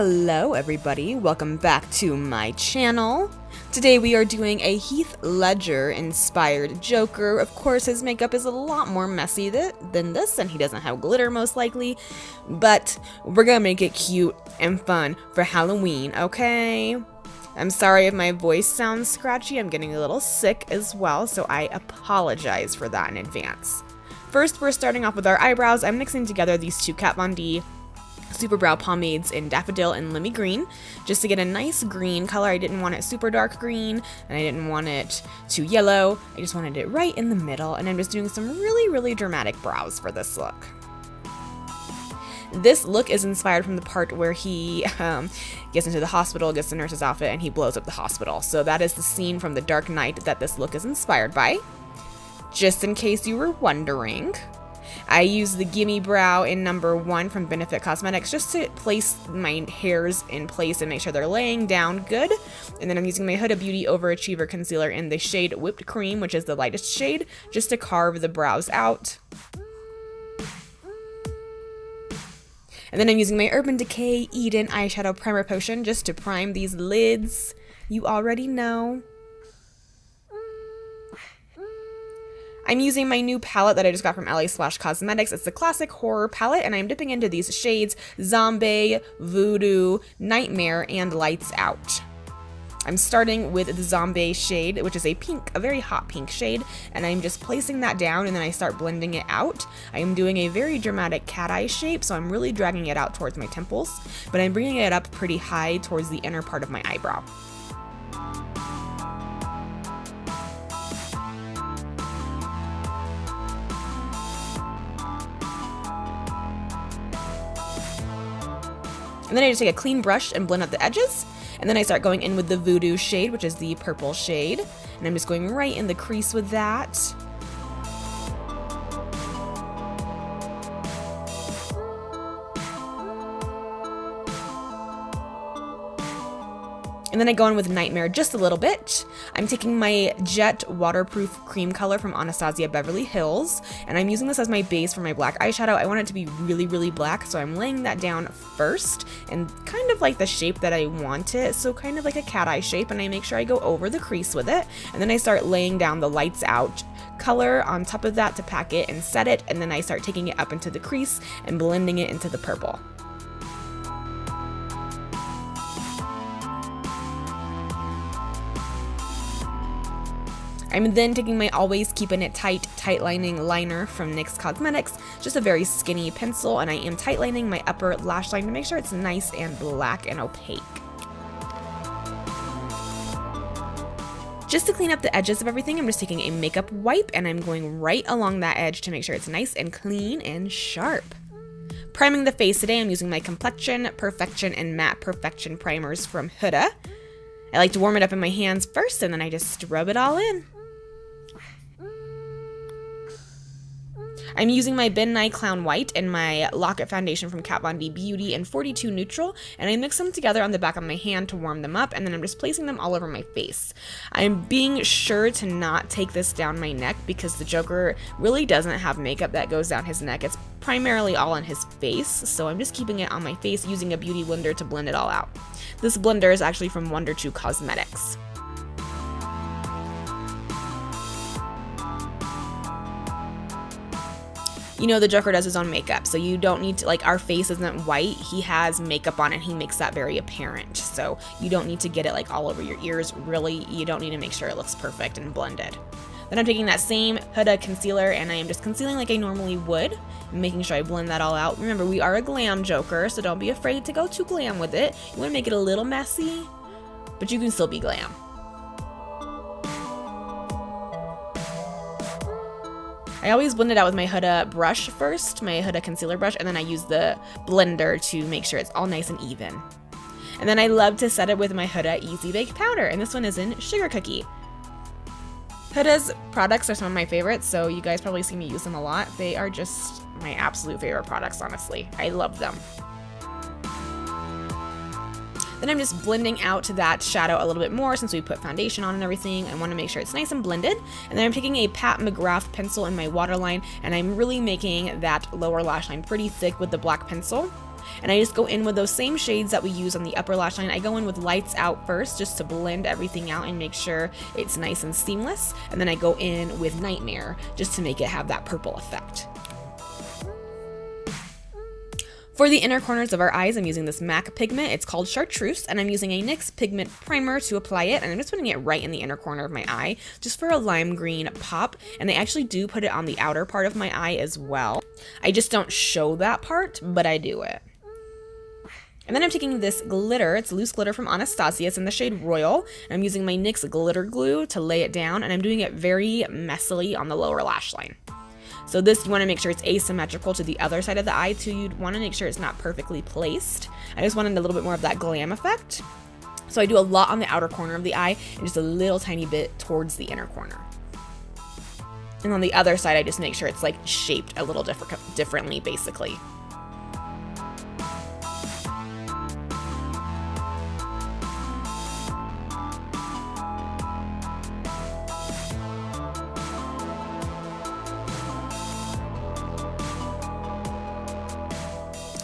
Hello everybody, welcome back to my channel. Today we are doing a Heath Ledger inspired Joker. Of course his makeup is a lot more messy than this, and he doesn't have glitter most likely, but we're gonna make it cute and fun for Halloween, okay? I'm sorry if my voice sounds scratchy, I'm getting a little sick as well, so I apologize for that in advance. First, we're starting off with our eyebrows. I'm mixing together these two Kat Von D Super Brow Pomades in Daffodil and Lemmy Green, just to get a nice green color. I didn't want it super dark green, and I didn't want it too yellow. I just wanted it right in the middle, and I'm just doing some really dramatic brows for this look. This look is inspired from the part where he gets into the hospital, gets the nurse's outfit, and he blows up the hospital. So that is the scene from The Dark Knight that this look is inspired by, just in case you were wondering. I use the Gimme Brow in number 1 from Benefit Cosmetics just to place my hairs in place and make sure they're laying down good. And then I'm using my Huda Beauty Overachiever Concealer in the shade Whipped Cream, which is the lightest shade, just to carve the brows out. And then I'm using my Urban Decay Eden Eyeshadow Primer Potion just to prime these lids. You already know. I'm using my new palette that I just got from LASplash Cosmetics. It's the classic horror palette, and I'm dipping into these shades Zombie, Voodoo, Nightmare, and Lights Out. I'm starting with the Zombie shade, which is a pink, a very hot pink shade, and I'm just placing that down, and then I start blending it out. I am doing a very dramatic cat eye shape, so I'm really dragging it out towards my temples, but I'm bringing it up pretty high towards the inner part of my eyebrow. And then I just take a clean brush and blend out the edges. And then I start going in with the Voodoo shade, which is the purple shade. And I'm just going right in the crease with that. And then I go in with Nightmare just a little bit. I'm taking my Jet Waterproof Cream color from Anastasia Beverly Hills, and I'm using this as my base for my black eyeshadow. I want it to be really black, so I'm laying that down first, and kind of like the shape that I want it, so kind of like a cat eye shape, and I make sure I go over the crease with it, and then I start laying down the Lights Out color on top of that to pack it and set it, and then I start taking it up into the crease and blending it into the purple. I'm then taking my Always Keepin' It Tight lining liner from NYX Cosmetics, just a very skinny pencil, and I am tight lining my upper lash line to make sure it's nice and black and opaque. Just to clean up the edges of everything, I'm just taking a makeup wipe and I'm going right along that edge to make sure it's nice and clean and sharp. Priming the face today, I'm using my Complexion, Perfection, and Matte Perfection primers from Huda. I like to warm it up in my hands first, and then I just rub it all in. I'm using my Ben Nye Clown White and my Lock-It foundation from Kat Von D Beauty in 42 Neutral, and I mix them together on the back of my hand to warm them up, and then I'm just placing them all over my face. I'm being sure to not take this down my neck because the Joker really doesn't have makeup that goes down his neck. It's primarily all on his face, so I'm just keeping it on my face using a beauty blender to blend it all out. This blender is actually from Wonder 2 Cosmetics. You know, the Joker does his own makeup, so you don't need to, like, our face isn't white, he has makeup on and he makes that very apparent, so you don't need to get it like all over your ears, really. You don't need to make sure it looks perfect and blended. Then I'm taking that same Huda concealer and I am just concealing like I normally would, making sure I blend that all out. Remember, we are a glam Joker, so don't be afraid to go too glam with it. You want to make it a little messy, but you can still be glam. I always blend it out with my Huda brush first, my Huda concealer brush, and then I use the blender to make sure it's all nice and even. And then I love to set it with my Huda Easy Bake Powder, and this one is in Sugar Cookie. Huda's products are some of my favorites, so you guys probably see me use them a lot. They are just my absolute favorite products, honestly. I love them. Then I'm just blending out that shadow a little bit more since we put foundation on and everything. I want to make sure it's nice and blended. And then I'm taking a Pat McGrath pencil in my waterline and I'm really making that lower lash line pretty thick with the black pencil. And I just go in with those same shades that we use on the upper lash line. I go in with Lights Out first just to blend everything out and make sure it's nice and seamless. And then I go in with Nightmare just to make it have that purple effect. For the inner corners of our eyes, I'm using this MAC pigment. It's called Chartreuse, and I'm using a NYX pigment primer to apply it, and I'm just putting it right in the inner corner of my eye, just for a lime green pop, and I actually do put it on the outer part of my eye as well. I just don't show that part, but I do it. And then I'm taking this glitter, it's loose glitter from Anastasia, it's in the shade Royal, and I'm using my NYX glitter glue to lay it down, and I'm doing it very messily on the lower lash line. So this, you want to make sure it's asymmetrical to the other side of the eye too. You'd want to make sure it's not perfectly placed. I just wanted a little bit more of that glam effect. So I do a lot on the outer corner of the eye and just a little tiny bit towards the inner corner. And on the other side, I just make sure it's like shaped a little differently basically.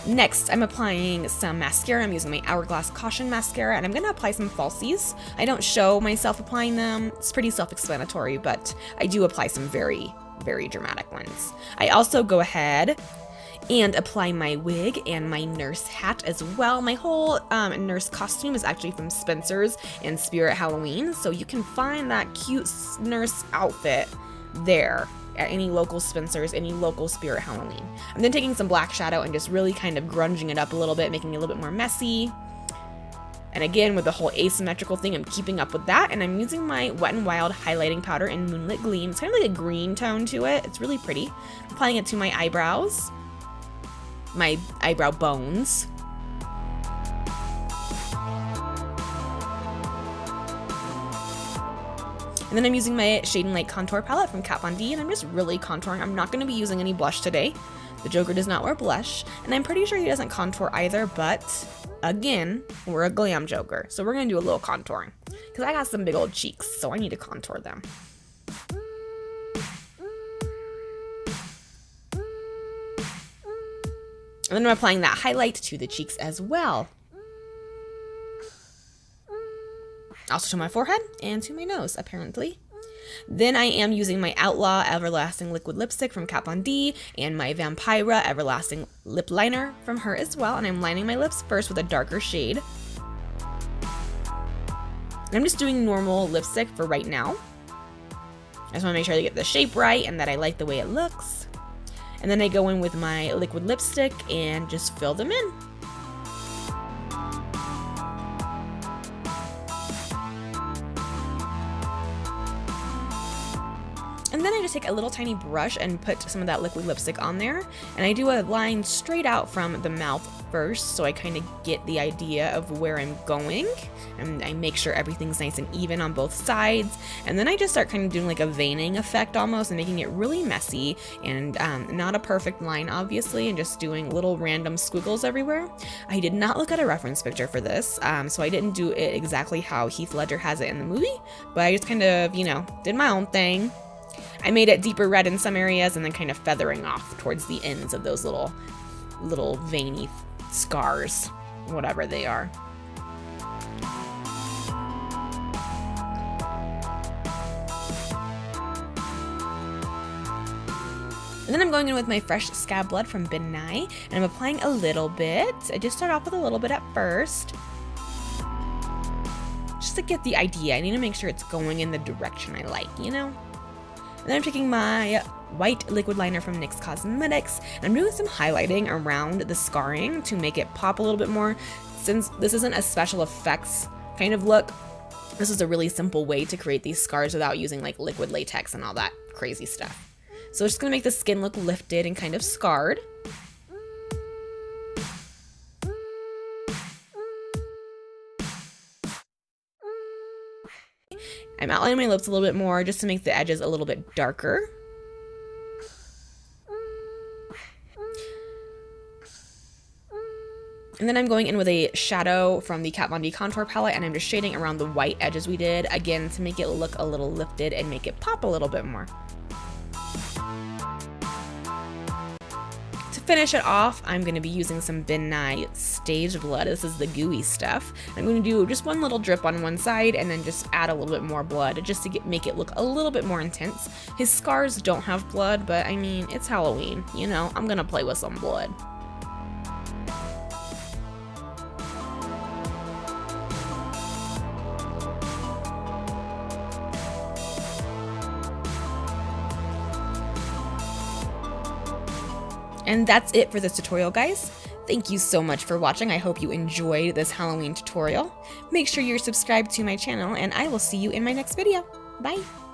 Next, I'm applying some mascara. I'm using my Hourglass Caution Mascara, and I'm gonna apply some falsies. I don't show myself applying them. It's pretty self-explanatory, but I do apply some very, very dramatic ones. I also go ahead and apply my wig and my nurse hat as well. My whole nurse costume is actually from Spencer's and Spirit Halloween, so you can find that cute nurse outfit there at any local Spencer's, any local Spirit Halloween. I'm then taking some black shadow and just really kind of grunging it up a little bit, making it a little bit more messy. And again, with the whole asymmetrical thing, I'm keeping up with that, and I'm using my Wet n Wild highlighting powder in Moonlit Gleam. It's kind of like a green tone to it. It's really pretty. I'm applying it to my eyebrows, my eyebrow bones. And then I'm using my Shade and Light Contour Palette from Kat Von D, and I'm just really contouring. I'm not going to be using any blush today. The Joker does not wear blush, and I'm pretty sure he doesn't contour either, but again, we're a glam Joker, so we're going to do a little contouring. Because I got some big old cheeks, so I need to contour them. And then I'm applying that highlight to the cheeks as well. Also to my forehead and to my nose, apparently. Then I am using my Outlaw Everlasting Liquid Lipstick from Kat Von D and my Vampira Everlasting Lip Liner from her as well. And I'm lining my lips first with a darker shade. And I'm just doing normal lipstick for right now. I just want to make sure I get the shape right and that I like the way it looks. And then I go in with my liquid lipstick and just fill them in. And then I just take a little tiny brush and put some of that liquid lipstick on there. And I do a line straight out from the mouth first, so I kind of get the idea of where I'm going. And I make sure everything's nice and even on both sides. And then I just start kind of doing like a veining effect almost and making it really messy and not a perfect line, obviously, and just doing little random squiggles everywhere. I did not look at a reference picture for this, so I didn't do it exactly how Heath Ledger has it in the movie, but I just kind of, you know, did my own thing. I made it deeper red in some areas and then kind of feathering off towards the ends of those little veiny scars, whatever they are. And then I'm going in with my fresh Scab Blood from Ben Nye, and I'm applying a little bit. I just start off with a little bit at first, just to get the idea. I need to make sure it's going in the direction I like, you know? And then I'm taking my white liquid liner from NYX Cosmetics, and I'm doing some highlighting around the scarring to make it pop a little bit more. Since this isn't a special effects kind of look, this is a really simple way to create these scars without using like liquid latex and all that crazy stuff. So it's just gonna make the skin look lifted and kind of scarred. I'm outlining my lips a little bit more just to make the edges a little bit darker. And then I'm going in with a shadow from the Kat Von D contour palette, and I'm just shading around the white edges we did, again, to make it look a little lifted and make it pop a little bit more. To finish it off, I'm going to be using some Ben Nye Stage Blood. This is the gooey stuff. I'm going to do just one little drip on one side and then just add a little bit more blood just to make it look a little bit more intense. His scars don't have blood, but I mean, it's Halloween, you know, I'm going to play with some blood. And that's it for this tutorial, guys. Thank you so much for watching. I hope you enjoyed this Halloween tutorial. Make sure you're subscribed to my channel, and I will see you in my next video. Bye!